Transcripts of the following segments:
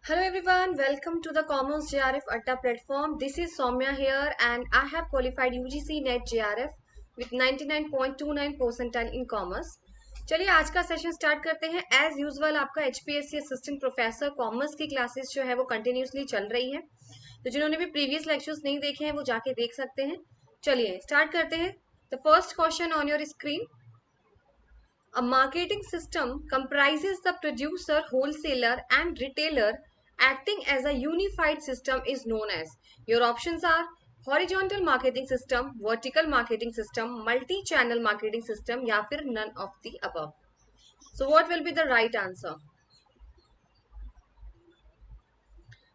Hello everyone, welcome to the Commerce JRF Atta platform. This is Soumya here and I have qualified UGC NET JRF with 99.29 percentile in Commerce. चलिए आज का session start करते हैं. As usual आपका HPSC assistant professor commerce की classes जो है वो कंटिन्यूसली चल रही है. तो जिन्होंने भी प्रीवियस लेक्चर्स नहीं देखे हैं वो जाके देख सकते हैं. चलिए स्टार्ट करते हैं. The first question on your screen. A marketing system comprises the producer, wholesaler and retailer acting as a unified system is known as. Your options are horizontal marketing system, vertical marketing system, multi-channel marketing system या फिर none of the above. So what will be the right answer?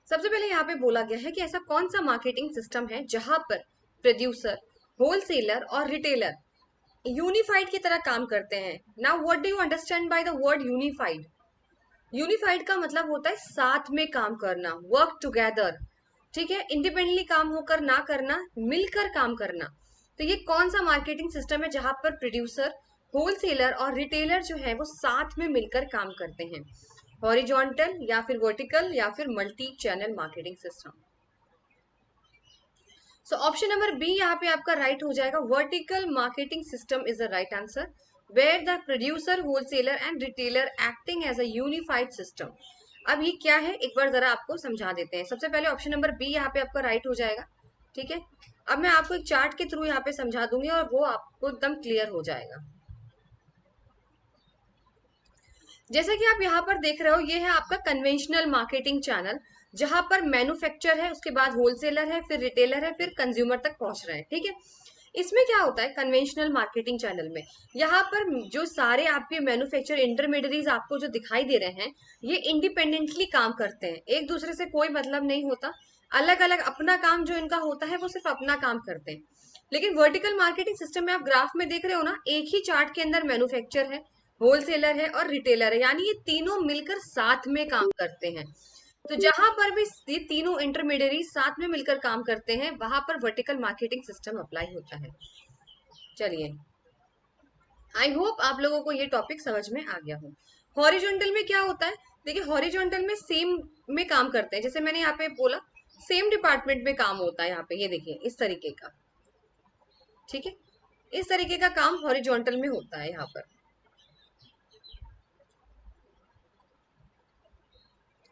सबसे पहले यहाँ पे बोला गया है कि ऐसा कौन सा मार्केटिंग सिस्टम है जहां पर प्रोड्यूसर, होलसेलर और रिटेलर यूनिफाइड की तरह काम करते हैं. Now what do you understand by the word unified? Unified का मतलब होता है साथ में काम करना, वर्क टुगेदर. ठीक है, इंडिपेंडेंटली काम होकर ना करना, मिलकर काम करना. तो ये कौन सा मार्केटिंग सिस्टम है जहां पर प्रोड्यूसर, होलसेलर और रिटेलर जो है वो साथ में मिलकर काम करते हैं? हॉरिजॉन्टल या फिर वर्टिकल या फिर multi channel marketing system. So option number B यहाँ पे आपका राइट हो जाएगा. Vertical marketing system is the right answer, where the producer, wholesaler and retailer acting as a unified system. अब ये क्या है एक बार जरा आपको समझा देते हैं. सबसे पहले ऑप्शन नंबर बी यहाँ पे आपका राइट हो जाएगा. ठीक है, अब मैं आपको एक चार्ट के थ्रू यहाँ पे समझा दूंगी और वो आपको एकदम क्लियर हो जाएगा. जैसा कि आप यहाँ पर देख रहे हो, ये है आपका कन्वेंशनल मार्केटिंग चैनल जहां पर मैन्युफैक्चर है, उसके बाद होलसेलर है, फिर रिटेलर है, फिर कंज्यूमर तक पहुंच रहे हैं. ठीक है, इसमें क्या होता है कन्वेंशनल मार्केटिंग चैनल में, यहाँ पर जो सारे आपके मैन्युफैक्चर इंटरमीडियरीज आपको जो दिखाई दे रहे हैं ये इंडिपेंडेंटली काम करते हैं, एक दूसरे से कोई मतलब नहीं होता. अलग अलग अपना काम जो इनका होता है वो सिर्फ अपना काम करते हैं. लेकिन वर्टिकल मार्केटिंग सिस्टम में आप ग्राफ में देख रहे हो ना, एक ही चार्ट के अंदर मैन्युफैक्चर है, होलसेलर है और रिटेलर है, यानी ये तीनों मिलकर साथ में काम करते हैं. तो जहां पर भी ये तीनों इंटरमीडियरी साथ में मिलकर काम करते हैं वहां पर वर्टिकल मार्केटिंग सिस्टम अप्लाई होता है. चलिए, आई होप आप लोगों को ये टॉपिक समझ में आ गया हो. हॉरिजॉन्टल में क्या होता है? देखिए, हॉरिजॉन्टल में सेम में काम करते हैं, जैसे मैंने यहाँ पे बोला सेम डिपार्टमेंट में काम होता है. यहाँ पे ये देखिए इस तरीके का. ठीक है, इस तरीके का काम हॉरिजॉन्टल में होता है यहाँ पर.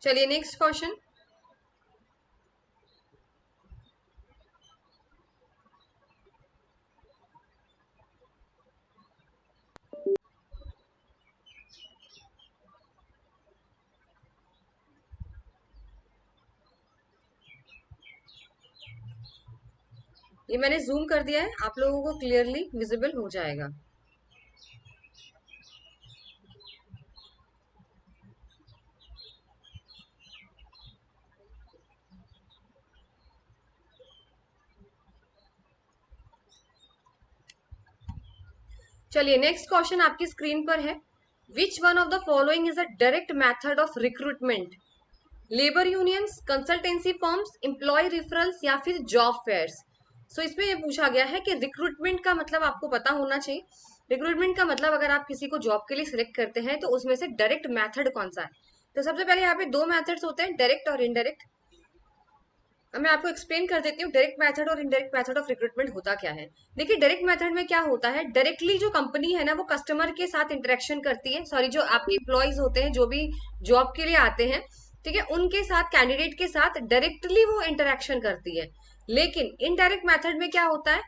चलिए नेक्स्ट क्वेश्चन. ये मैंने जूम कर दिया है, आप लोगों को क्लियरली विजिबल हो जाएगा. चलिए नेक्स्ट क्वेश्चन आपकी स्क्रीन पर है. Which one of the following is a direct method of recruitment? Labour unions, consultancy firms, employ referrals या फिर जॉब फेयर्स. सो इसमें ये पूछा गया है कि रिक्रूटमेंट का मतलब आपको पता होना चाहिए. रिक्रूटमेंट का मतलब अगर आप किसी को जॉब के लिए सिलेक्ट करते हैं तो उसमें से डायरेक्ट मेथड कौन सा है? तो सबसे पहले यहाँ पे दो मेथड्स होते हैं, डायरेक्ट और इनडायरेक्ट. अब मैं आपको एक्सप्लेन कर देती हूँ डायरेक्ट मेथड और इनडायरेक्ट मेथड ऑफ रिक्रूटमेंट होता क्या है. देखिए, डायरेक्ट मेथड में क्या होता है, डायरेक्टली जो कंपनी है ना वो कस्टमर के साथ इंटरेक्शन करती है, सॉरी जो आपके एम्प्लॉयज होते हैं जो भी जॉब के लिए आते हैं, ठीक है, उनके साथ कैंडिडेट के साथ डायरेक्टली वो इंटरेक्शन करती है. लेकिन इनडायरेक्ट मेथड में क्या होता है,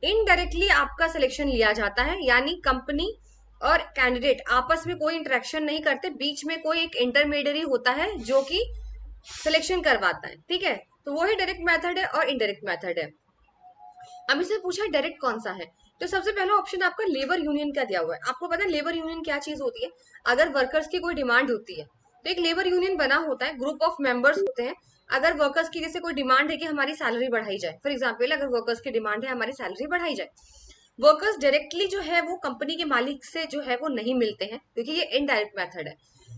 इनडायरेक्टली आपका सिलेक्शन लिया जाता है, यानी कंपनी और कैंडिडेट आपस में कोई इंटरेक्शन नहीं करते, बीच में कोई एक इंटरमीडियरी होता है जो कि सिलेक्शन करवाता है. ठीक है, तो वो ही डायरेक्ट मेथड है और इनडायरेक्ट मेथड है. अब इससे पूछा डायरेक्ट कौन सा है, तो सबसे पहला ऑप्शन आपका लेबर यूनियन का दिया हुआ है. आपको पता है लेबर यूनियन क्या चीज होती है? अगर वर्कर्स की कोई डिमांड होती है तो एक लेबर यूनियन बना होता है, ग्रुप ऑफ मेंबर्स होते हैं. अगर वर्कर्स की जैसे कोई डिमांड है कि हमारी सैलरी बढ़ाई जाए, फॉर एग्जाम्पल अगर वर्कर्स की डिमांड है हमारी सैलरी बढ़ाई जाए, वर्कर्स डायरेक्टली जो है वो कंपनी के मालिक से जो है वो नहीं मिलते हैं क्योंकि ये इनडायरेक्ट मेथड है.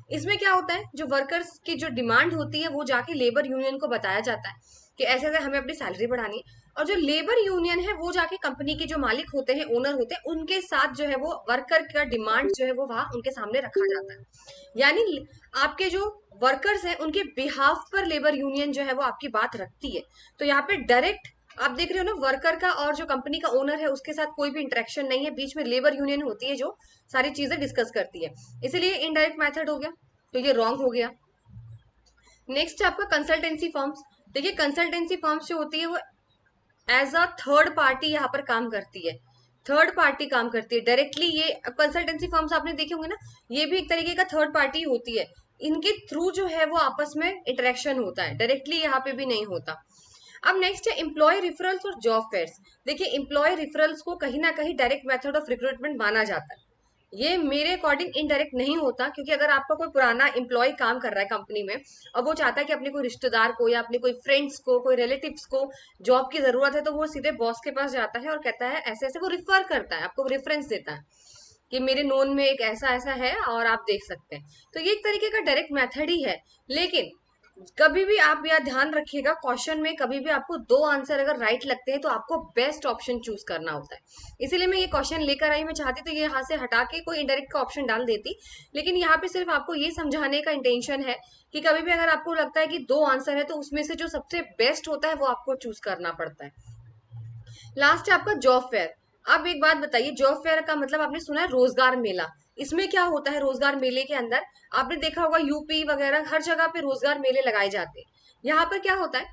इसमें क्या होता है, जो वर्कर्स की जो डिमांड होती है वो जाके लेबर यूनियन को बताया जाता है कि ऐसे ऐसे हमें अपनी सैलरी बढ़ानी है, और जो लेबर यूनियन है वो जाके कंपनी के जो मालिक होते हैं, ओनर होते हैं, उनके साथ जो है वो वर्कर का डिमांड जो है वो वहां उनके सामने रखा जाता है। यानी आपके जो वर्कर्स हैं उनके बिहाफ पर लेबर यूनियन जो है वो आपकी बात रखती है। तो यहाँ पे डायरेक्ट आप देख रहे हो ना, वर्कर का और जो कंपनी का ओनर है उसके साथ कोई भी इंटरेक्शन नहीं है, बीच में लेबर यूनियन होती है जो सारी चीजें डिस्कस करती है, इसीलिए इनडायरेक्ट मेथड हो गया, तो ये रॉन्ग हो गया। नेक्स्ट है आपका कंसल्टेंसी फर्म्स। देखिए कंसल्टेंसी फर्म्स जो होती है वो एज अ थर्ड पार्टी यहाँ पर काम करती है, थर्ड पार्टी काम करती है डायरेक्टली। ये कंसल्टेंसी फर्म्स आपने देखे होंगे ना, ये भी एक तरीके का थर्ड पार्टी होती है, इनके थ्रू जो है वो आपस में इंटरेक्शन होता है, डायरेक्टली यहाँ पे भी नहीं होता। अब नेक्स्ट है एम्प्लॉय रिफरल्स और जॉब फेयर्स। देखिए एम्प्लॉय रिफरल्स को कहीं ना कहीं डायरेक्ट मेथड ऑफ रिक्रूटमेंट माना जाता है, ये मेरे अकॉर्डिंग इनडायरेक्ट नहीं होता, क्योंकि अगर आपका कोई पुराना एम्प्लॉय काम कर रहा है कंपनी में और वो चाहता है कि अपने कोई रिश्तेदार को या अपने कोई फ्रेंड्स को, कोई रिलेटिव्स को जॉब की जरूरत है, तो वो सीधे बॉस के पास जाता है और कहता है ऐसे ऐसे, वो रिफर करता है, आपको रेफरेंस देता है कि मेरे नोन में एक ऐसा ऐसा है और आप देख सकते हैं। तो ये एक तरीके का डायरेक्ट मेथड ही है। लेकिन कभी भी आप यह ध्यान रखिएगा, क्वेश्चन में कभी भी आपको दो आंसर अगर राइट लगते हैं तो आपको बेस्ट ऑप्शन चूज करना होता है। इसीलिए मैं ये क्वेश्चन लेकर आई, मैं चाहती तो ये यहाँ से हटा के कोई इनडायरेक्ट का ऑप्शन डाल देती, लेकिन यहाँ पे सिर्फ आपको ये समझाने का इंटेंशन है कि कभी भी अगर आपको लगता है कि दो आंसर है तो उसमें से जो सबसे बेस्ट होता है वो आपको चूज करना पड़ता है। लास्ट है आपका जॉब फेयर। अब एक बात बताइए, जॉब फेयर का मतलब आपने सुना है रोजगार मेला, इसमें क्या होता है रोजगार मेले के अंदर, आपने देखा होगा यूपी वगैरह हर जगह पे रोजगार मेले लगाए जाते हैं। यहाँ पर क्या होता है,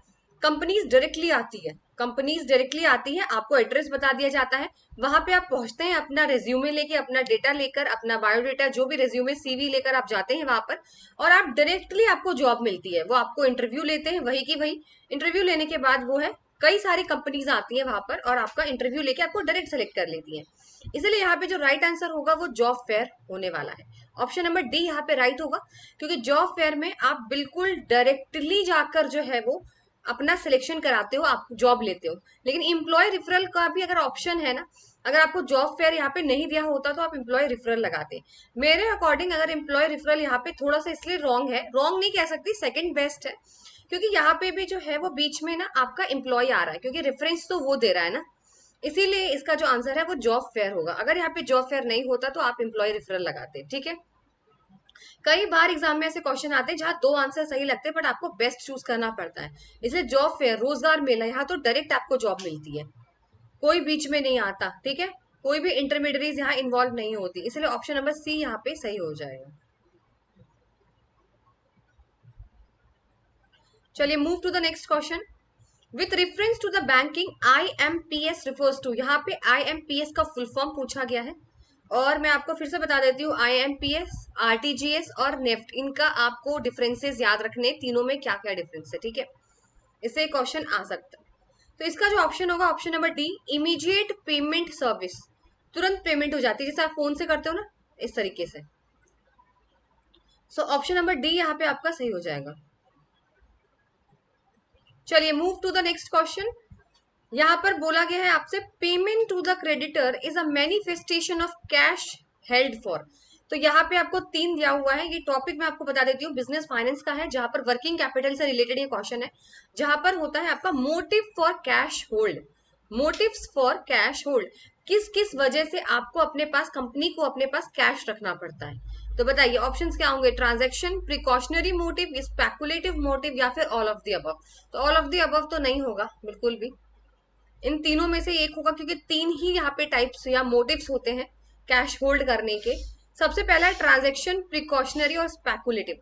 कंपनीज डायरेक्टली आती है, कंपनीज डायरेक्टली आती है, आपको एड्रेस बता दिया जाता है, वहां पे आप पहुंचते हैं अपना रेज्यूमे लेके, अपना डेटा लेकर, अपना बायोडेटा जो भी रेज्यूमे सीवी लेकर आप जाते हैं वहां पर, और आप डायरेक्टली आपको जॉब मिलती है। वो आपको इंटरव्यू लेते हैं, वही की वही इंटरव्यू लेने के बाद वो है, कई सारी कंपनीज आती है वहां पर और आपका इंटरव्यू लेके आपको डायरेक्ट सेलेक्ट कर लेती है। इसलिए यहाँ पे जो राइट आंसर होगा वो जॉब फेयर होने वाला है, ऑप्शन नंबर डी यहाँ पे राइट होगा, क्योंकि जॉब फेयर में आप बिल्कुल डायरेक्टली जाकर जो है वो अपना सिलेक्शन कराते हो, आप जॉब लेते हो। लेकिन एम्प्लॉय रिफरल का भी अगर ऑप्शन है ना, अगर आपको जॉब फेयर यहाँ पे नहीं दिया होता तो आप एम्प्लॉय रिफरल लगाते। मेरे अकॉर्डिंग अगर एम्प्लॉय रिफरल यहाँ पे थोड़ा सा इसलिए रॉन्ग है, रॉन्ग नहीं कह सकती, सेकंड बेस्ट है, क्योंकि यहाँ पे भी जो है वो बीच में ना आपका एम्प्लॉय आ रहा है, क्योंकि रेफरेंस तो वो दे रहा है ना, इसीलिए इसका जो आंसर है वो जॉब फेयर होगा। अगर यहाँ पे जॉब फेयर नहीं होता तो आप एम्प्लॉय रेफरल लगाते, ठीक है। कई बार एग्जाम में ऐसे क्वेश्चन आते हैं जहाँ दो आंसर सही लगते हैं बट आपको बेस्ट चूज करना पड़ता है, इसलिए जॉब फेयर रोजगार मेला यहाँ तो डायरेक्ट आपको जॉब मिलती है, कोई बीच में नहीं आता, ठीक है, कोई भी इंटरमीडिएट यहाँ इन्वॉल्व नहीं होती, इसलिए ऑप्शन नंबर सी यहाँ पे सही हो जाएगा। चलिए move to the next question. With reference to the banking IMPS refers to, यहाँ पे IMPS का फुल फॉर्म पूछा गया है, और मैं आपको फिर से बता देती हूँ, IMPS, RTGS और नेफ्ट, इनका आपको डिफरेंसेस याद रखने, तीनों में क्या क्या डिफरेंस है, ठीक है, इससे क्वेश्चन आ सकता है। तो इसका जो ऑप्शन होगा option number D, immediate payment service, तुरंत पेमेंट हो जाती है जैसे आप फोन से करते हो ना, इस तरीके से। सो ऑप्शन नंबर डी यहाँ पे आपका सही हो जाएगा। चलिए move to the next question. यहाँ पर बोला गया है आपसे, payment to the creditor is a manifestation of cash held for. तो यहाँ पे आपको तीन दिया हुआ है, ये टॉपिक मैं आपको बता देती हूँ, बिजनेस फाइनेंस का है, जहां पर वर्किंग कैपिटल से रिलेटेड ये क्वेश्चन है, जहां पर होता है आपका motive for cash hold, motives for cash hold, किस किस वजह से आपको अपने पास, कंपनी को अपने पास कैश रखना पड़ता है। तो बताइए ऑप्शंस क्या होंगे, transaction, precautionary motive, speculative motive, या फिर ऑल ऑफ द अबव। तो ऑल ऑफ द अबव तो नहीं होगा बिल्कुल भी, इन तीनों में से एक होगा, क्योंकि तीन ही यहाँ पे टाइप्स या मोटिव्स होते हैं कैश होल्ड करने के। सबसे पहला है ट्रांजैक्शन, प्रिकॉशनरी और स्पेकुलेटिव।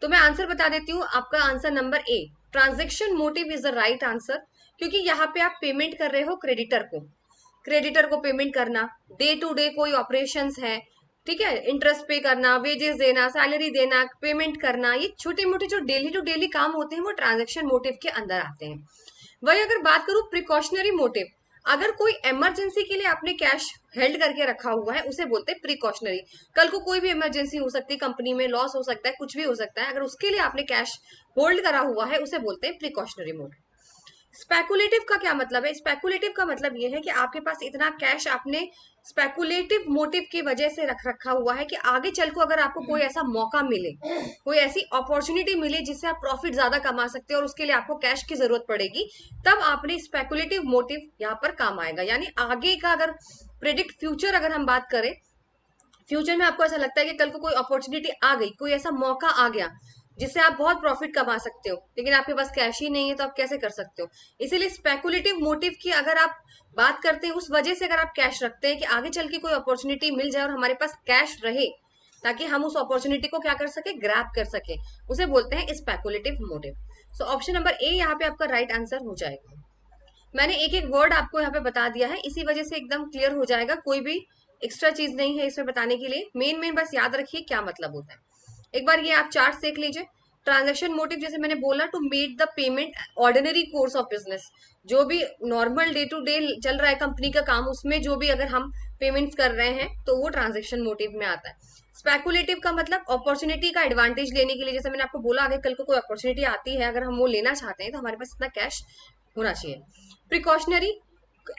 तो मैं आंसर बता देती हूँ, आपका answer number A, transaction motive is the right answer, क्योंकि यहाँ पे आप पेमेंट कर रहे हो क्रेडिटर को, क्रेडिटर को पेमेंट करना, डे टू डे कोई ऑपरेशंस है, ठीक है, इंटरेस्ट पे करना, वेजेस देना, सैलरी देना, पेमेंट करना, ये छोटे मोटे जो डेली टू डेली काम होते हैं वो ट्रांजैक्शन मोटिव के अंदर आते हैं। वही अगर बात करूं प्रिकॉशनरी मोटिव, अगर कोई इमरजेंसी के लिए आपने कैश हेल्ड करके रखा हुआ है उसे बोलते हैं प्रिकॉशनरी। कल को कोई भी इमरजेंसी हो सकती है, कंपनी में लॉस हो सकता है, कुछ भी हो सकता है, अगर उसके लिए आपने कैश होल्ड करा हुआ है उसे बोलते हैं प्रिकॉशनरी मोटिव। स्पेकुलेटिव का क्या मतलब है? स्पेकुलेटिव का मतलब ये है कि आपके पास इतना कैश आपने स्पेकुलेटिव मोटिव की वजह से रख रखा हुआ है कि आगे चल को अगर आपको कोई ऐसा मौका मिले, कोई ऐसी अपॉर्चुनिटी मिले जिससे आप प्रॉफिट ज्यादा कमा सकते हो और उसके लिए आपको कैश की जरूरत पड़ेगी, तब आपने स्पेकुलेटिव मोटिव यहाँ पर काम आएगा। यानी आगे का अगर प्रेडिक्ट फ्यूचर अगर हम बात करें, फ्यूचर में आपको ऐसा लगता है कि कल को कोई अपॉर्चुनिटी आ गई, कोई ऐसा मौका आ गया जिससे आप बहुत प्रॉफिट कमा सकते हो, लेकिन आपके पास कैश ही नहीं है, तो आप कैसे कर सकते हो? इसीलिए स्पेकुलेटिव मोटिव की अगर आप बात करते हैं, उस वजह से अगर आप कैश रखते हैं कि आगे चल के कोई अपॉर्चुनिटी मिल जाए और हमारे पास कैश रहे, ताकि हम उस अपॉर्चुनिटी को क्या कर सके, ग्रैब कर सके, उसे बोलते हैं speculative motive. So option number A यहाँ पे आपका राइट आंसर हो जाएगा। मैंने एक एक वर्ड आपको यहाँ पे बता दिया है, इसी वजह से एकदम क्लियर हो जाएगा, कोई भी एक्स्ट्रा चीज नहीं है इसमें बताने के लिए। मेन मेन बस याद रखिए क्या मतलब होता है। एक बार ये आप चार्ट देख लीजिए। ट्रांजैक्शन मोटिव जैसे मैंने बोला, to make the payment ordinary course of business, जो भी नॉर्मल डे टू डे चल रहा है कंपनी का काम, उसमें जो भी अगर हम पेमेंट्स कर रहे हैं तो वो ट्रांजैक्शन मोटिव में आता है। स्पेकुलेटिव का मतलब अपॉर्चुनिटी का एडवांटेज लेने के लिए, जैसे मैंने आपको बोला आगे कल को कोई अपॉर्चुनिटी आती है, अगर हम वो लेना चाहते हैं तो हमारे पास इतना कैश होना चाहिए। प्रिकॉशनरी,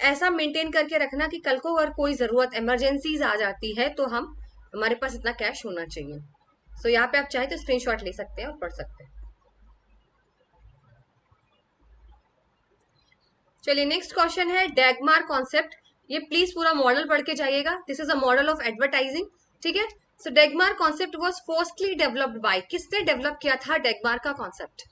ऐसा मेंटेन करके रखना कि कल को अगर कोई जरूरत इमरजेंसीज आ जाती है तो हम हमारे पास इतना कैश होना चाहिए। सो यहाँ पे आप चाहे तो स्क्रीनशॉट ले सकते हैं और पढ़ सकते हैं। चलिए नेक्स्ट क्वेश्चन है डैगमार कॉन्सेप्ट। ये प्लीज पूरा मॉडल पढ़ के जाइएगा। This is a model of advertising, ठीक है। So DAGMAR concept was firstly developed by, किसने डेवलप किया था डैगमार का कॉन्सेप्ट?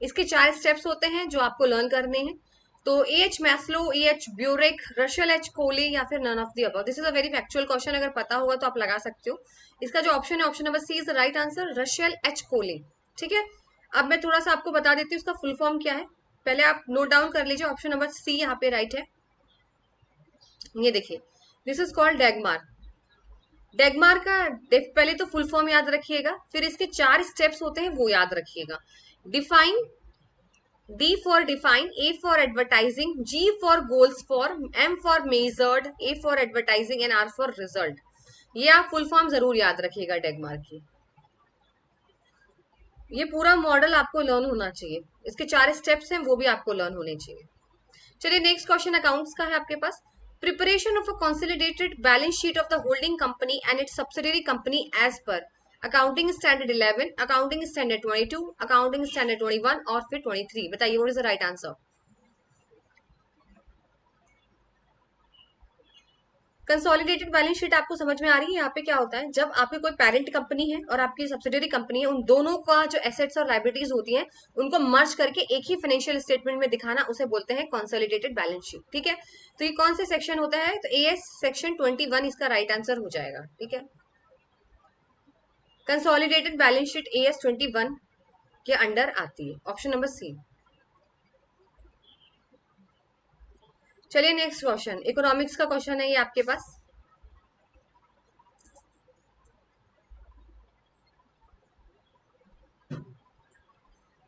इसके 4 स्टेप्स होते हैं जो आपको लर्न करने हैं। तो H Maslow, H Burek, Russell H Colley या फिर none of the above. This is a very factual question, अगर पता होगा तो आप लगा सकते हो। इसका जो ऑप्शन है, option number C is the right answer, रशल एच कोले, ठीक है। अब मैं थोड़ा सा आपको बता देती हूँ उसका फुल फॉर्म क्या है, पहले आप नोट डाउन कर लीजिए। ऑप्शन नंबर सी यहाँ पे राइट है। ये देखिए, दिस इज कॉल्ड डैगमार। डैगमार का पहले तो फुल फॉर्म याद रखिएगा, फिर इसके 4 स्टेप्स होते हैं वो याद रखिएगा। Define, D for define, A for advertising, G for goals for, M for measured, A for advertising and R for result। ये आप फुल फॉर्म जरूर याद रखिएगा डैगमार की। ये पूरा मॉडल आपको लर्न होना चाहिए, इसके 4 स्टेप्स हैं वो भी आपको लर्न होने चाहिए। चलिए नेक्स्ट क्वेश्चन अकाउंट्स का है आपके पास। Preparation of a consolidated balance sheet of the holding company and its subsidiary company as per accounting standard 11, accounting standard 22, accounting standard 21 और फिर 23। बताइए what is the right answer? Consolidated balance sheet आपको समझ में आ रही है? यहाँ पे क्या होता है, जब आपकी कोई पेरेंट कंपनी है और आपकी सब्सिडियरी कंपनी है, उन दोनों का जो एसेट्स और लाइबिलिटीज होती हैं उनको मर्ज करके एक ही फाइनेंशियल स्टेटमेंट में दिखाना, उसे बोलते हैं कंसोलिडेटेड बैलेंस शीट, ठीक है। तो ये कौन से सेक्शन होता है? तो एएस सेक्शन 21 इसका राइट आंसर हो जाएगा, ठीक है। कंसोलिडेटेड बैलेंस शीट एएस 21 के अंडर आती है, ऑप्शन नंबर सी। चलिए नेक्स्ट क्वेश्चन, इकोनॉमिक्स का क्वेश्चन है ये आपके पास।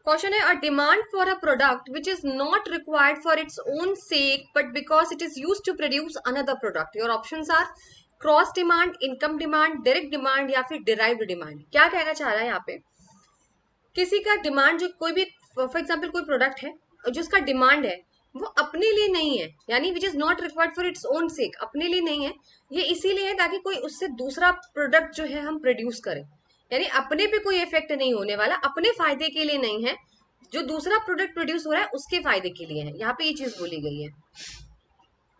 क्वेश्चन है, a demand for a product which is not required for its own sake but because it is use to produce another product. Your options are cross demand, income demand, direct demand या फिर derived demand. क्या कहना चाह रहा है यहाँ पे, किसी का डिमांड, जो कोई भी फॉर एग्जाम्पल कोई प्रोडक्ट है और जो उसका डिमांड है वो अपने लिए नहीं है, यानी विच is not required for its own सेक, अपने लिए नहीं है, ये इसीलिए है ताकि कोई उससे दूसरा प्रोडक्ट जो है हम प्रोड्यूस करें, यानी अपने पे कोई इफेक्ट नहीं होने वाला, अपने फायदे के लिए नहीं है, जो दूसरा प्रोडक्ट प्रोड्यूस हो रहा है उसके फायदे के लिए है। यहाँ पे ये चीज बोली गई है।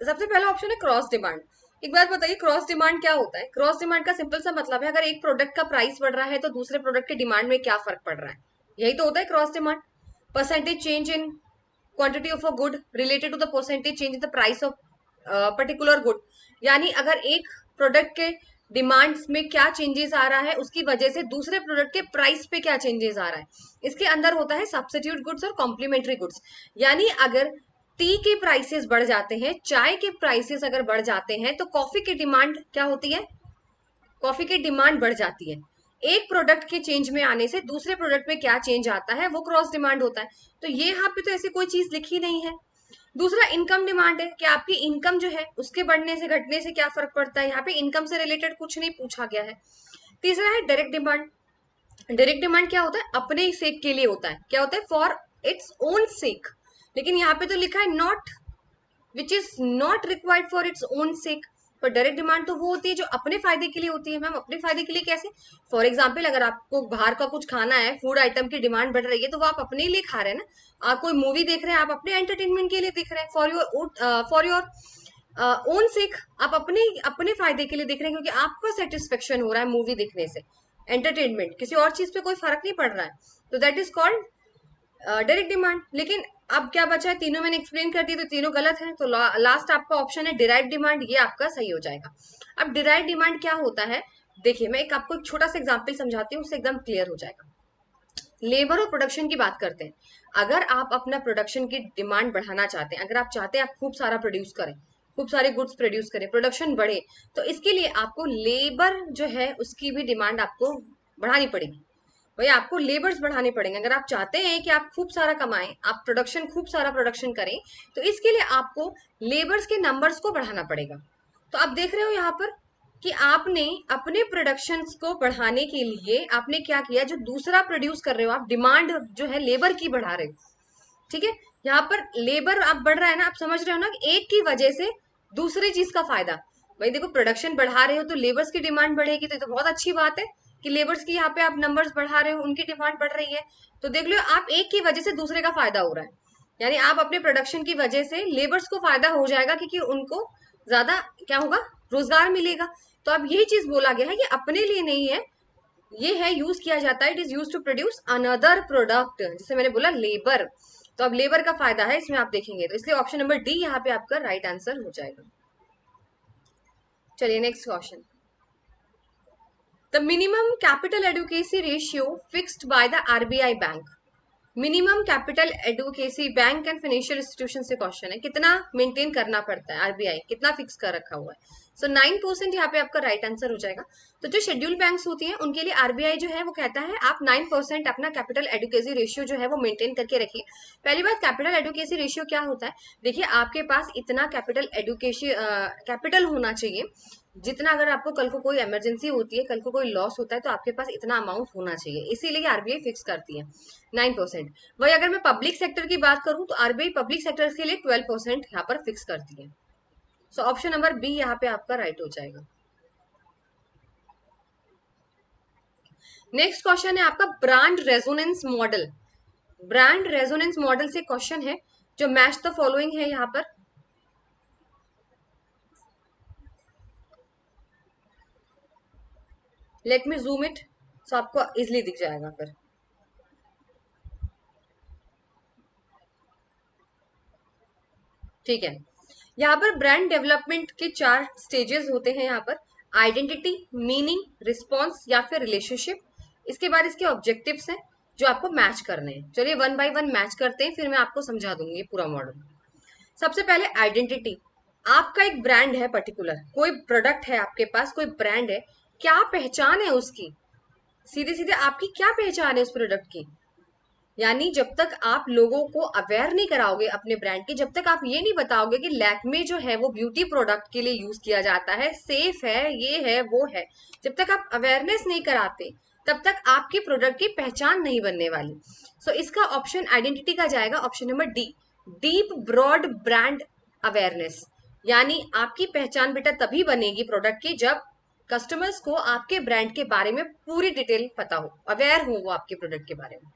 सबसे पहला ऑप्शन है क्रॉस डिमांड। एक बात बताइए, क्रॉस डिमांड क्या होता है? क्रॉस डिमांड का सिंपल सा मतलब है, अगर एक प्रोडक्ट का प्राइस बढ़ रहा है तो दूसरे प्रोडक्ट के डिमांड में क्या फर्क पड़ रहा है, यही तो होता है cross demand. Percentage change in quantity of a good related to the percentage change in the price of particular good, यानी अगर एक प्रोडक्ट के डिमांड्स में क्या चेंजेस आ रहा है उसकी वजह से दूसरे प्रोडक्ट के प्राइस पे क्या चेंजेस आ रहा है। इसके अंदर होता है सब्स्टिट्यूट गुड्स और कॉम्प्लीमेंट्री गुड्स, यानी अगर टी के प्राइसेस बढ़ जाते हैं, चाय के प्राइसेस अगर बढ़ जाते हैं, तो कॉफी की डिमांड क्या होती है, कॉफी की डिमांड बढ़ जाती है। एक प्रोडक्ट के चेंज में आने से दूसरे प्रोडक्ट में क्या चेंज आता है, वो क्रॉस डिमांड होता है। तो ये यहाँ पे तो ऐसी कोई चीज लिखी नहीं है। दूसरा इनकम डिमांड है कि आपकी इनकम जो है उसके बढ़ने से घटने से क्या फर्क पड़ता है, यहाँ पे इनकम से रिलेटेड कुछ नहीं पूछा गया है। तीसरा है डायरेक्ट डिमांड। डायरेक्ट डिमांड क्या होता है, अपने सेक के लिए होता है, क्या होता है, फॉर इट्स ओन सेक, लेकिन यहाँ पे तो लिखा है not, which is not required for its own सेक। पर डायरेक्ट डिमांड तो वो होती है जो अपने फायदे के लिए होती है। मैम अपने फायदे के लिए कैसे? फॉर एग्जाम्पल अगर आपको बाहर का कुछ खाना है, फूड आइटम की डिमांड बढ़ रही है, तो वो आप अपने लिए खा रहे हैं ना। आप कोई मूवी देख रहे हैं, आप अपने एंटरटेनमेंट के लिए देख रहे हैं, फॉर योर ओन सेक, आप अपने अपने फायदे के लिए देख रहे हैं, क्योंकि आपको सेटिस्फेक्शन हो रहा है मूवी देखने से, एंटरटेनमेंट, किसी और चीज पे कोई फर्क नहीं पड़ रहा है। तो that is called direct demand. लेकिन अब क्या बचा है, तीनों मैंने एक्सप्लेन कर दी तो तीनों गलत है। तो लास्ट आपका ऑप्शन है डिराइव डिमांड, ये आपका सही हो जाएगा। अब डिराइव डिमांड क्या होता है, देखिए मैं आपको एक छोटा सा एग्जांपल समझाती हूँ, उससे एकदम क्लियर हो जाएगा। लेबर और प्रोडक्शन की बात करते हैं। अगर आप अपना प्रोडक्शन की डिमांड बढ़ाना चाहते हैं, अगर आप चाहते हैं आप खूब सारा प्रोड्यूस करें, खूब सारे गुड्स प्रोड्यूस करें, प्रोडक्शन बढ़े, तो इसके लिए आपको लेबर जो है उसकी भी डिमांड आपको बढ़ानी पड़ेगी। भाई आपको लेबर्स बढ़ाने पड़ेंगे। अगर आप चाहते हैं कि आप खूब सारा कमाएं, आप प्रोडक्शन खूब सारा प्रोडक्शन करें, तो इसके लिए आपको लेबर्स के नंबर्स को बढ़ाना पड़ेगा। तो आप देख रहे हो यहाँ पर कि आपने अपने प्रोडक्शंस को बढ़ाने के लिए आपने क्या किया, जो दूसरा प्रोड्यूस कर रहे हो आप, डिमांड जो है लेबर की बढ़ा रहे हो। ठीक है, यहाँ पर लेबर आप बढ़ रहा है ना, आप समझ रहे हो ना कि एक की वजह से दूसरी चीज का फायदा। भाई देखो प्रोडक्शन बढ़ा रहे हो तो लेबर्स की डिमांड बढ़ेगी, तो ये तो बहुत अच्छी बात है कि लेबर्स की यहाँ पे आप नंबर्स बढ़ा रहे हो, उनकी डिमांड बढ़ रही है। तो देख लो आप एक की वजह से दूसरे का फायदा हो रहा है, यानी आप अपने प्रोडक्शन की वजह से लेबर्स को फायदा हो जाएगा, क्योंकि उनको ज्यादा क्या होगा, रोजगार मिलेगा। तो अब यही चीज बोला गया है कि अपने लिए नहीं है, ये है यूज किया जाता है, it is use to produce another product, जैसे मैंने बोला लेबर। तो अब लेबर का फायदा है इसमें, आप देखेंगे तो इसलिए ऑप्शन नंबर डी यहाँ पे आपका राइट आंसर हो जाएगा। चलिए next question. The minimum capital adequacy ratio fixed by the RBI bank. Minimum capital adequacy bank and financial institution से क्वेश्चन है, कितना मेंटेन करना पड़ता है, आरबीआई कितना फिक्स कर रखा हुआ है। सो 9% यहाँ पे आपका राइट आंसर हो जाएगा। तो जो शेड्यूल बैंक्स होती हैं उनके लिए आरबीआई जो है वो कहता है आप 9% अपना कैपिटल एडुकेसी रेशियो जो है वो मेंटेन करके रखिए। पहली बात, कैपिटल एडुकेसी रेशियो क्या होता है, देखिए आपके पास इतना कैपिटल एडुकेशन कैपिटल होना चाहिए जितना, अगर आपको कल को कोई इमरजेंसी होती है, कल को कोई लॉस होता है, तो आपके पास इतना अमाउंट होना चाहिए, इसीलिए आरबीआई फिक्स करती है 9%। वही अगर मैं पब्लिक सेक्टर की बात करूं तो आरबीआई पब्लिक सेक्टर के लिए 12% यहाँ पर फिक्स करती है। सो ऑप्शन नंबर बी यहाँ पे आपका राइट हो जाएगा। नेक्स्ट क्वेश्चन है आपका brand resonance model. Brand resonance model से क्वेश्चन है जो मैच द फॉलोइंग है यहाँ पर। लेट मी जूम इट, सो आपको इजिली दिख जाएगा फिर। ठीक है, यहाँ पर ब्रांड डेवलपमेंट के 4 स्टेजेस होते हैं यहाँ पर, आइडेंटिटी, मीनिंग, रिस्पॉन्स या फिर रिलेशनशिप। इसके बाद इसके ऑब्जेक्टिव्स हैं जो आपको मैच करने हैं। चलिए वन बाय वन मैच करते हैं, फिर मैं आपको समझा दूंगी पूरा मॉडल। सबसे पहले आइडेंटिटी। आपका एक ब्रांड है पर्टिकुलर, कोई प्रोडक्ट है आपके पास, कोई ब्रांड है, क्या पहचान है उसकी, सीधे सीधे आपकी क्या पहचान है उस प्रोडक्ट की। यानी जब तक आप लोगों को अवेयर नहीं कराओगे अपने ब्रांड की, जब तक आप ये नहीं बताओगे कि लैक्मे जो है वो ब्यूटी प्रोडक्ट के लिए यूज किया जाता है, सेफ है, ये है वो है, जब तक आप अवेयरनेस नहीं कराते तब तक आपकी प्रोडक्ट की पहचान नहीं बनने वाली। सो इसका ऑप्शन आइडेंटिटी का जाएगा option number D, deep broad brand awareness. यानी आपकी पहचान बेटा तभी बनेगी प्रोडक्ट की जब कस्टमर्स को आपके ब्रांड के बारे में पूरी डिटेल पता हो, अवेयर हो वो आपके प्रोडक्ट के बारे में।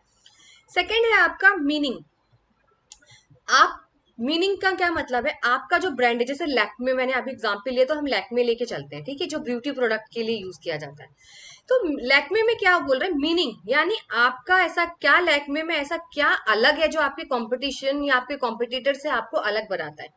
सेकेंड है आपका मीनिंग। आप मीनिंग का क्या मतलब है, आपका जो ब्रांड है, जैसे लैक्मे मैंने अभी एग्जांपल लिया तो हम लैक्मे लेके चलते हैं, ठीक है, जो ब्यूटी प्रोडक्ट के लिए यूज किया जाता है। तो लैक्मे में क्या बोल रहे हैं, मीनिंग, यानी आपका ऐसा क्या, लैक्मे में ऐसा क्या अलग है जो आपके कंपटीशन या आपके कॉम्पिटिटर से आपको अलग बनाता है,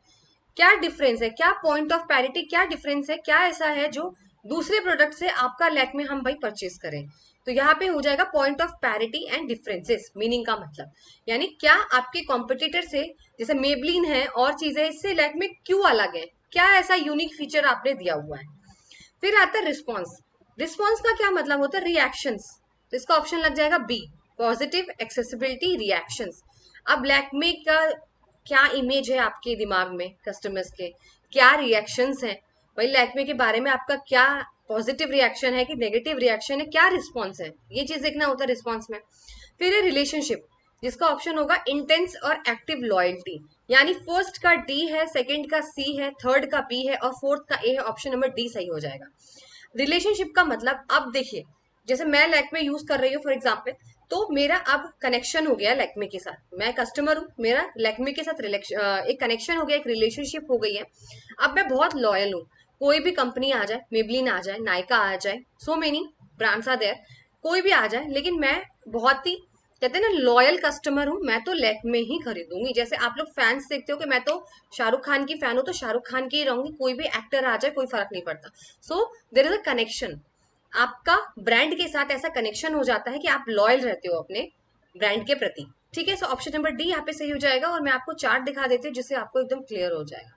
क्या डिफरेंस है, क्या पॉइंट ऑफ पैरिटी, क्या डिफरेंस है, क्या ऐसा है जो दूसरे प्रोडक्ट से आपका लैक्मे हम भाई परचेज करें। तो यहाँ पे हो जाएगा point of parity and differences, meaning का मतलब, यानी क्या आपके कॉम्पिटिटर से, जैसे मेबलिन है और चीजें, इससे लैक्मे क्यों अलग है, क्या ऐसा यूनिक फीचर आपने दिया हुआ है। फिर आता है रिस्पॉन्स। रिस्पॉन्स का क्या मतलब होता है, रिएक्शंस। तो इसका ऑप्शन लग जाएगा बी, पॉजिटिव एक्सेसिबिलिटी रिएक्शंस। अब लैक्मे का क्या इमेज है आपके दिमाग में कस्टमर्स के, क्या रिएक्शंस हैं, भाई लैक्मे के बारे में आपका क्या पॉजिटिव रिएक्शन है कि नेगेटिव रिएक्शन है, क्या रिस्पॉन्स है, ये चीज देखना होता है रिस्पॉन्स में। फिर है रिलेशनशिप। जिसका ऑप्शन होगा इंटेंस और एक्टिव लॉयल्टी। यानी फर्स्ट का डी है, सेकंड का सी है, थर्ड का बी है और फोर्थ का ए है। ऑप्शन नंबर डी सही हो जाएगा। रिलेशनशिप का मतलब, अब देखिए जैसे मैं लैक्मे यूज कर रही हूँ फॉर एग्जाम्पल, तो मेरा अब कनेक्शन हो गया लैक्मे के साथ, मैं कस्टमर हूँ, मेरा लैक्मे के साथ एक कनेक्शन हो गया, एक रिलेशनशिप हो गई है। अब मैं बहुत लॉयल हूँ, कोई भी कंपनी आ जाए, मेबलिन आ जाए, नायका आ जाए, so many brands are there, कोई भी आ जाए, लेकिन मैं बहुत ही कहते हैं ना लॉयल कस्टमर हूँ, मैं तो लैक्मे ही खरीदूंगी। जैसे आप लोग फैंस देखते हो कि मैं तो शाहरुख खान की फैन हूँ, तो शाहरुख खान की ही रहूंगी, कोई भी एक्टर आ जाए कोई फर्क नहीं पड़ता। सो देर इज अ कनेक्शन, आपका ब्रांड के साथ ऐसा कनेक्शन हो जाता है कि आप लॉयल रहते हो अपने ब्रांड के प्रति। ठीक है, सो ऑप्शन नंबर डी यहाँ पे सही हो जाएगा। और मैं आपको चार्ट दिखा देती हूँ जिससे आपको एकदम क्लियर हो जाएगा।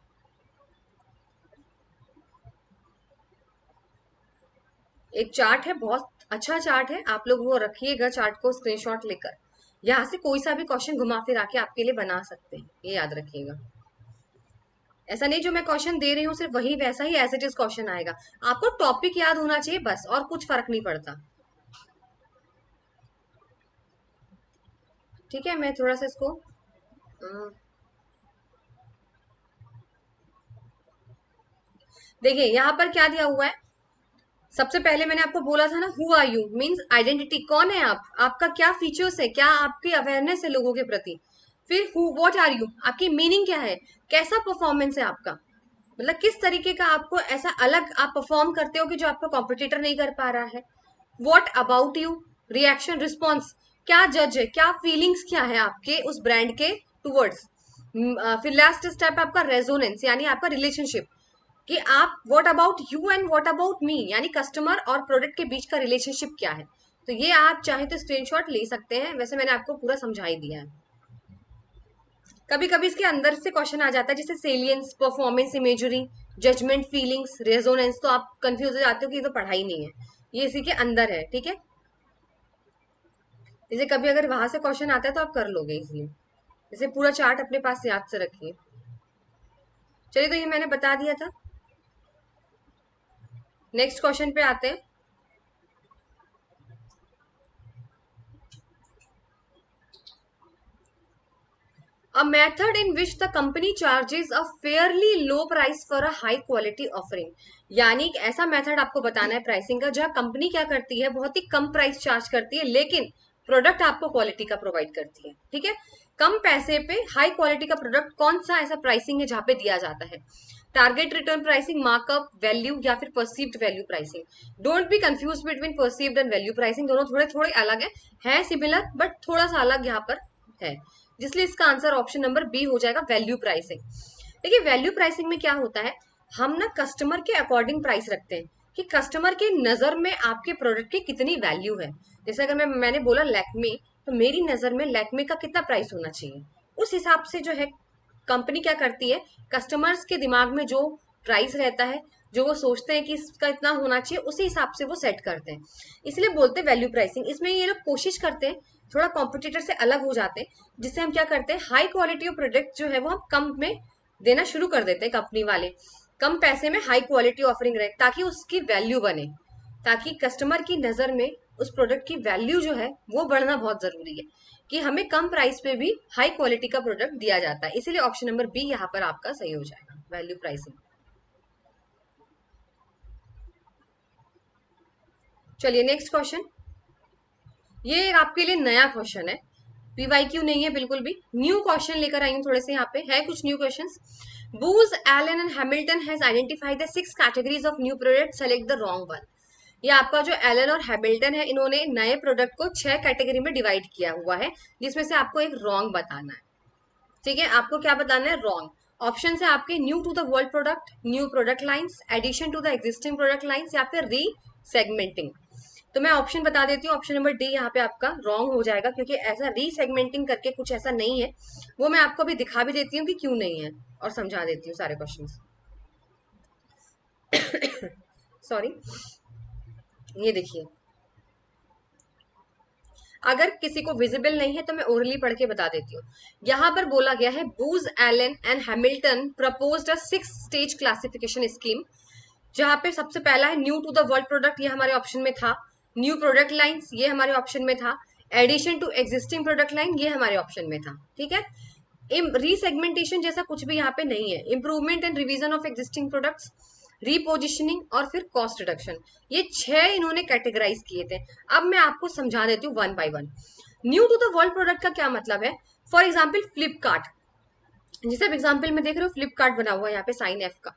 एक चार्ट है, बहुत अच्छा चार्ट है, आप लोग वो रखिएगा चार्ट को स्क्रीनशॉट लेकर, यहाँ से कोई सा भी क्वेश्चन घुमा फिरा के आपके लिए बना सकते हैं, ये याद रखिएगा। ऐसा नहीं जो मैं क्वेश्चन दे रही हूँ सिर्फ वही वैसा ही एज इट इज क्वेश्चन आएगा, आपको टॉपिक याद होना चाहिए बस, और कुछ फर्क नहीं पड़ता। ठीक है, मैं थोड़ा सा इसको देखिए यहाँ पर क्या दिया हुआ है। सबसे पहले मैंने आपको बोला था ना, who are you means identity, कौन है आप, आपका क्या फीचर्स है, क्या आपकी अवेयरनेस है लोगों के प्रति। फिर हु व्हाट आर यू, आपकी मीनिंग क्या है, कैसा परफॉर्मेंस है आपका, मतलब किस तरीके का आपको ऐसा अलग आप परफॉर्म करते हो कि जो आपका कॉम्पिटिटर नहीं कर पा रहा है। What about you, reaction response, क्या जज है, क्या फीलिंग्स क्या है आपके उस ब्रांड के टूवर्ड्स। फिर लास्ट स्टेप आपका रेजोनेंस, यानी आपका रिलेशनशिप, कि आप what about you and what about me, यानी कस्टमर और प्रोडक्ट के बीच का रिलेशनशिप क्या है। तो ये आप चाहे तो स्क्रीनशॉट ले सकते हैं, वैसे मैंने आपको पूरा समझा ही दिया है। कभी कभी इसके अंदर से क्वेश्चन आ जाता है जैसे salience, performance imagery, judgement, feelings, resonance, तो आप कंफ्यूज हो जाते हो कि ये तो पढ़ाई नहीं है, ये इसी के अंदर है। ठीक है, जैसे कभी अगर वहां से क्वेश्चन आता है तो आप कर लोगे इसलिए, जैसे पूरा चार्ट अपने पास याद से रखिए। चलिए, तो ये मैंने बता दिया था। नेक्स्ट क्वेश्चन पे आते हैं। A method in which the company charges a fairly low price for a high quality offering, यानी एक ऐसा मेथड आपको बताना है प्राइसिंग का जहां कंपनी क्या करती है, बहुत ही कम प्राइस चार्ज करती है लेकिन प्रोडक्ट आपको क्वालिटी का प्रोवाइड करती है। ठीक है, कम पैसे पे हाई क्वालिटी का प्रोडक्ट, कौन सा ऐसा प्राइसिंग है जहां पे दिया जाता है। Target return pricing, markup value, या फिर perceived value pricing. Don't be confuse between perceived and value pricing, दोनों थोड़े थोड़े अलग है सिमिलर बट थोड़ा सा अलग यहाँ पर है, जिसलिए इसका आंसर ऑप्शन नंबर बी हो जाएगा, वैल्यू प्राइसिंग। देखिए वैल्यू प्राइसिंग में क्या होता है, हम ना कस्टमर के अकॉर्डिंग प्राइस रखते हैं कि कस्टमर के नजर में आपके प्रोडक्ट की कितनी वैल्यू है। जैसे अगर मैंने बोला लैक्मे, तो मेरी नजर में लैक्मे का कितना प्राइस होना चाहिए, उस हिसाब से जो है कंपनी क्या करती है, कस्टमर्स के दिमाग में जो प्राइस रहता है, जो वो सोचते हैं कि इसका इतना होना चाहिए, उसी हिसाब से वो सेट करते हैं, इसलिए बोलते हैं वैल्यू प्राइसिंग। इसमें ये लोग कोशिश करते हैं थोड़ा कॉम्पिटिटर से अलग हो जाते हैं, जिससे हम क्या करते हैं, हाई क्वालिटी ऑफ प्रोडक्ट जो है वो हम कम में देना शुरू कर देते हैं, कंपनी वाले कम पैसे में हाई क्वालिटी ऑफरिंग रहे ताकि उसकी वैल्यू बने, ताकि कस्टमर की नजर में उस प्रोडक्ट की वैल्यू जो है वो बढ़ना बहुत जरूरी है, कि हमें कम प्राइस पे भी हाई क्वालिटी का प्रोडक्ट दिया जाता है। इसीलिए ऑप्शन नंबर बी यहाँ पर आपका सही हो जाएगा, वैल्यू प्राइसिंग। चलिए नेक्स्ट क्वेश्चन, ये आपके लिए नया क्वेश्चन है, पीवाईक्यू नहीं है बिल्कुल भी, न्यू क्वेश्चन लेकर आई हूँ थोड़े से, यहाँ पे है कुछ new questions. Booz, Allen and Hamilton has identified the 6 categories of new product, select the wrong one. ये आपका जो एलन और हैमिल्टन है, इन्होंने नए प्रोडक्ट को 6 कैटेगरी में डिवाइड किया हुआ है, जिसमें से आपको एक रॉन्ग बताना है। ठीक है, आपको क्या बताना है, रॉन्ग। ऑप्शन है आपके new to the world product, new product lines, addition to the existing product lines, या फिर री सेगमेंटिंग। तो मैं ऑप्शन बता देती हूँ, ऑप्शन नंबर डी यहाँ पे आपका रॉन्ग हो जाएगा, क्योंकि ऐसा रीसेगमेंटिंग करके कुछ ऐसा नहीं है, वो मैं आपको अभी दिखा भी देती हूँ कि क्यों नहीं है, और समझा देती हूँ सारे क्वेश्चंस। सॉरी, ये देखिए, अगर किसी को विजिबल नहीं है तो मैं ओरली पढ़ के बता देती हूँ। यहाँ पर बोला गया है, Booz, Allen and Hamilton proposed a 6 stage classification scheme, जहां पे सबसे पहला है new to the world product, ये हमारे ऑप्शन में था। न्यू प्रोडक्ट लाइंस, ये हमारे ऑप्शन में था। Addition to existing product line, ये हमारे ऑप्शन में था, ठीक है। रीसेगमेंटेशन जैसा कुछ भी यहाँ पे नहीं है। Improvement and revision of existing products, repositioning और फिर कॉस्ट रिडक्शन, ये 6 इन्होंने कैटेगराइज किए थे। अब मैं आपको समझा देती हूँ one by one. New to the world product का क्या मतलब है? फॉर एग्जाम्पल फ्लिपकार्ट, जैसे आप एग्जाम्पल में देख रहे हो फ्लिपकार्ट बना हुआ है यहाँ पे साइन एफ का।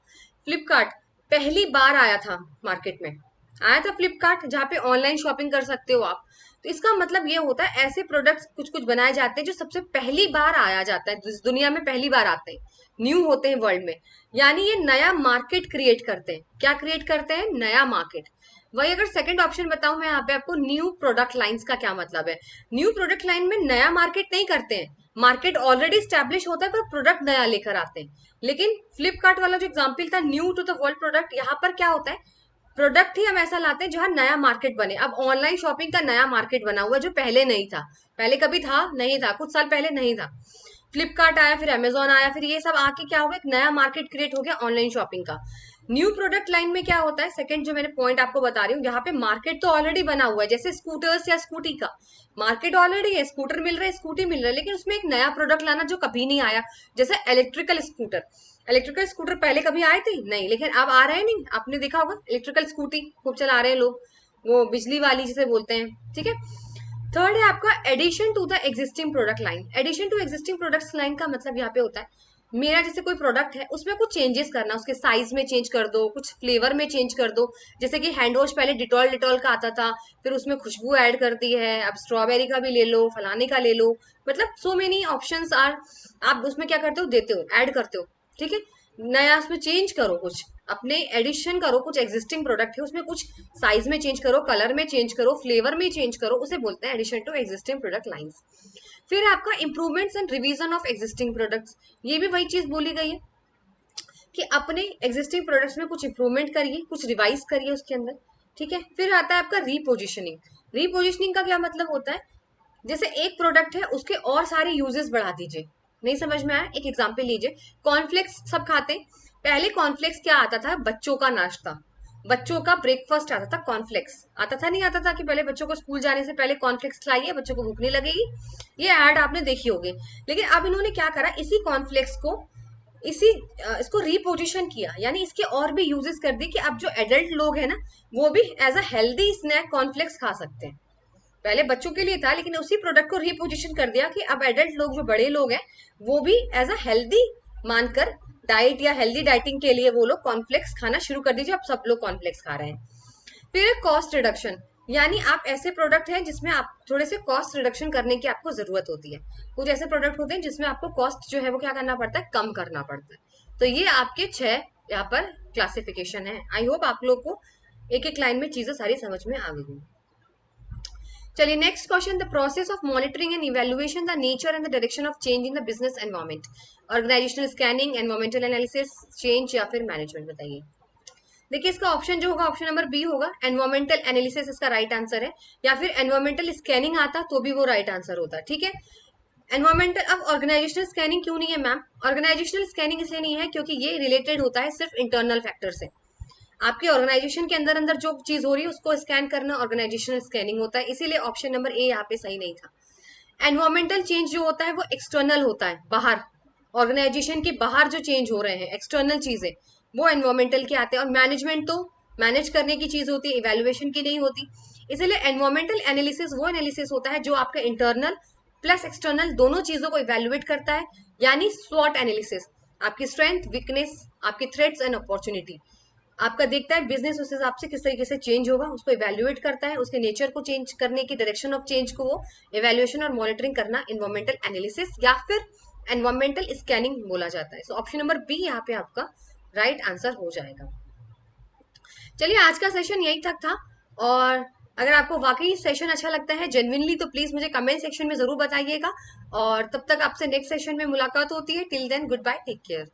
फ्लिपकार्ट पहली बार आया था मार्केट में, आया था फ्लिपकार्ट, जहाँ पे ऑनलाइन शॉपिंग कर सकते हो आप। तो इसका मतलब ये होता है ऐसे प्रोडक्ट्स कुछ कुछ बनाए जाते हैं जो सबसे पहली बार आया जाता है, इस दुनिया में पहली बार आते हैं, न्यू होते हैं वर्ल्ड में। यानी ये नया मार्केट क्रिएट करते हैं। क्या क्रिएट करते हैं? नया मार्केट। वही अगर सेकंड ऑप्शन बताऊं मैं यहाँ पे आपको, न्यू प्रोडक्ट लाइंस का क्या मतलब है? न्यू प्रोडक्ट लाइन में नया मार्केट नहीं करते हैं, मार्केट ऑलरेडी स्टैब्लिश होता है पर प्रोडक्ट नया लेकर आते हैं। लेकिन फ्लिपकार्ट वाला जो एग्जाम्पल था new to the world product, यहाँ पर क्या होता है, प्रोडक्ट ही हम ऐसा लाते हैं जहाँ नया मार्केट बने। अब ऑनलाइन शॉपिंग का नया मार्केट बना हुआ है जो पहले नहीं था, पहले कभी था नहीं था, कुछ साल पहले नहीं था। फ्लिपकार्ट आया, फिर अमेजोन आया, फिर ये सब आके क्या होगा, एक नया मार्केट क्रिएट हो गया ऑनलाइन शॉपिंग का। न्यू प्रोडक्ट लाइन में क्या होता है, सेकंड जो मैंने पॉइंट आपको बता रही हूँ, यहाँ पे मार्केट तो ऑलरेडी बना हुआ है, जैसे स्कूटर्स या स्कूटी का मार्केट ऑलरेडी है, स्कूटर मिल रहा है, स्कूटी मिल रहा है, लेकिन उसमें एक नया प्रोडक्ट लाना जो कभी नहीं आया। जैसे इलेक्ट्रिकल स्कूटर, इलेक्ट्रिकल स्कूटर पहले कभी आए थे नहीं, लेकिन अब आ रहे हैं, नहीं आपने देखा होगा इलेक्ट्रिकल स्कूटी खूब चला रहे हैं लोग, वो बिजली वाली जिसे बोलते हैं, ठीक है। थर्ड है आपका addition to the existing product line. Addition to existing product line का मतलब यहाँ पे होता है, मेरा जैसे कोई प्रोडक्ट है उसमें कुछ चेंजेस करना, उसके साइज में चेंज कर दो, कुछ फ्लेवर में चेंज कर दो। जैसे कि हैंड वॉश पहले डिटॉल डिटॉल का आता था, फिर उसमें खुशबू ऐड कर दी है, अब स्ट्रॉबेरी का भी ले लो, फलाने का ले लो, मतलब सो मेनी ऑप्शंस आर, आप उसमें क्या करते हो, देते हो, ऐड करते हो, ठीक है। नया उसमें चेंज करो, कुछ अपने एडिशन करो, कुछ एग्जिस्टिंग प्रोडक्ट है उसमें कुछ साइज में चेंज करो, कलर में चेंज करो, फ्लेवर में चेंज करो, उसे बोलते हैं addition to existing product lines. फिर आपका improvements and revision of existing products, ये भी वही चीज बोली गई है कि अपने एग्जिस्टिंग प्रोडक्ट्स में कुछ इंप्रूवमेंट करिए, कुछ रिवाइज करिए उसके अंदर, ठीक है। फिर आता है आपका रीपोजिशनिंग। रीपोजिशनिंग का क्या मतलब होता है, जैसे एक प्रोडक्ट है उसके और सारे यूजेस बढ़ा दीजिए। नहीं समझ में आया, एक एग्जांपल लीजिए, कॉर्नफ्लेक्स सब खाते हैं, पहले कॉर्नफ्लेक्स क्या आता था, बच्चों का नाश्ता, बच्चों का ब्रेकफास्ट आता था, कॉर्नफ्लेक्स आता था, नहीं आता था कि पहले बच्चों को स्कूल जाने से पहले कॉर्नफ्लेक्स खिलाइए, बच्चों को भूख नहीं लगेगी, ये ऐड आपने देखी होगी। लेकिन अब इन्होंने क्या करा, इसी कॉर्नफ्लेक्स को इसी इसको रीपोजिशन किया, यानी इसके और भी यूजेस कर दी कि अब जो एडल्ट लोग हैं ना, वो भी as a healthy snack cornflakes खा सकते हैं। पहले बच्चों के लिए था, लेकिन उसी प्रोडक्ट को रीपोजिशन कर दिया कि अब एडल्ट लोग, जो बड़े लोग हैं, वो भी एज अ हेल्दी मानकर डाइट या हेल्दी डाइटिंग के लिए वो लोग कॉर्नफ्लेक्स खाना शुरू कर दीजिए। अब सब लोग कॉर्नफ्लेक्स खा रहे हैं। फिर कॉस्ट रिडक्शन, यानी आप ऐसे प्रोडक्ट हैं जिसमें आप थोड़े से कॉस्ट रिडक्शन करने की आपको जरूरत होती है। कुछ ऐसे प्रोडक्ट होते हैं जिसमें आपको कॉस्ट जो है वो क्या करना पड़ता है, कम करना पड़ता है। तो ये आपके 6 यहाँ पर क्लासिफिकेशन है। आई होप आप लोग को एक एक लाइन में चीजें सारी समझ में आ गई। चलिए next question, the process of monitoring and evaluation the nature and the direction of change in the business environment, organisational scanning, environmental analysis, change या फिर मैनेजमेंट, बताइए। देखिए इसका ऑप्शन जो होगा, ऑप्शन नंबर बी होगा, एनवायरमेंटल एनालिसिस इसका right answer है, या फिर एनवायरमेंटल स्कैनिंग आता तो भी वो राइट आंसर होता, ठीक है। एनवायरमेंटल, अब ऑर्गेनाइजेशनल स्कैनिंग क्यों नहीं है मैम? ऑर्गेनाइजेशनल स्कैनिंग इसलिए नहीं है क्योंकि ये रिलेटेड होता है सिर्फ इंटरनल फैक्टर से। आपके ऑर्गेनाइजेशन के अंदर अंदर जो चीज हो रही है उसको स्कैन करना ऑर्गेनाइजेशनल स्कैनिंग होता है, इसीलिए ऑप्शन नंबर ए यहाँ पे सही नहीं था। एनवायरमेंटल चेंज जो होता है वो एक्सटर्नल होता है, बाहर, ऑर्गेनाइजेशन के बाहर जो चेंज हो रहे हैं एक्सटर्नल चीजें, वो एनवायरमेंटल के आते हैं। और मैनेजमेंट तो मैनेज करने की चीज होती है, इवेल्युएशन की नहीं होती। इसलिए एनवायरमेंटल एनालिसिस वो एनालिसिस होता है जो आपका इंटरनल प्लस एक्सटर्नल दोनों चीजों को इवेल्युएट करता है, यानी स्वॉट एनालिसिस, आपकी स्ट्रेंथ, वीकनेस, आपकी थ्रेट्स एंड अपॉर्चुनिटी, आपका देखता है बिजनेस उस हिसाब से किस तरीके से चेंज होगा, उसको इवेल्युएट करता है, उसके नेचर को चेंज करने की, डायरेक्शन ऑफ चेंज को वो इवेल्युएशन और मॉनिटरिंग करना एनवायरमेंटल एनालिसिस या फिर एनवायरमेंटल स्कैनिंग बोला जाता है। सो ऑप्शन नंबर बी यहाँ पे आपका राइट आंसर हो जाएगा। चलिए आज का सेशन यही तक था, और अगर आपको वाकई सेशन अच्छा लगता है जेन्युइनली, तो प्लीज मुझे कमेंट सेक्शन में जरूर बताइएगा। और तब तक आपसे नेक्स्ट सेशन में मुलाकात होती है। Till then goodbye, take care.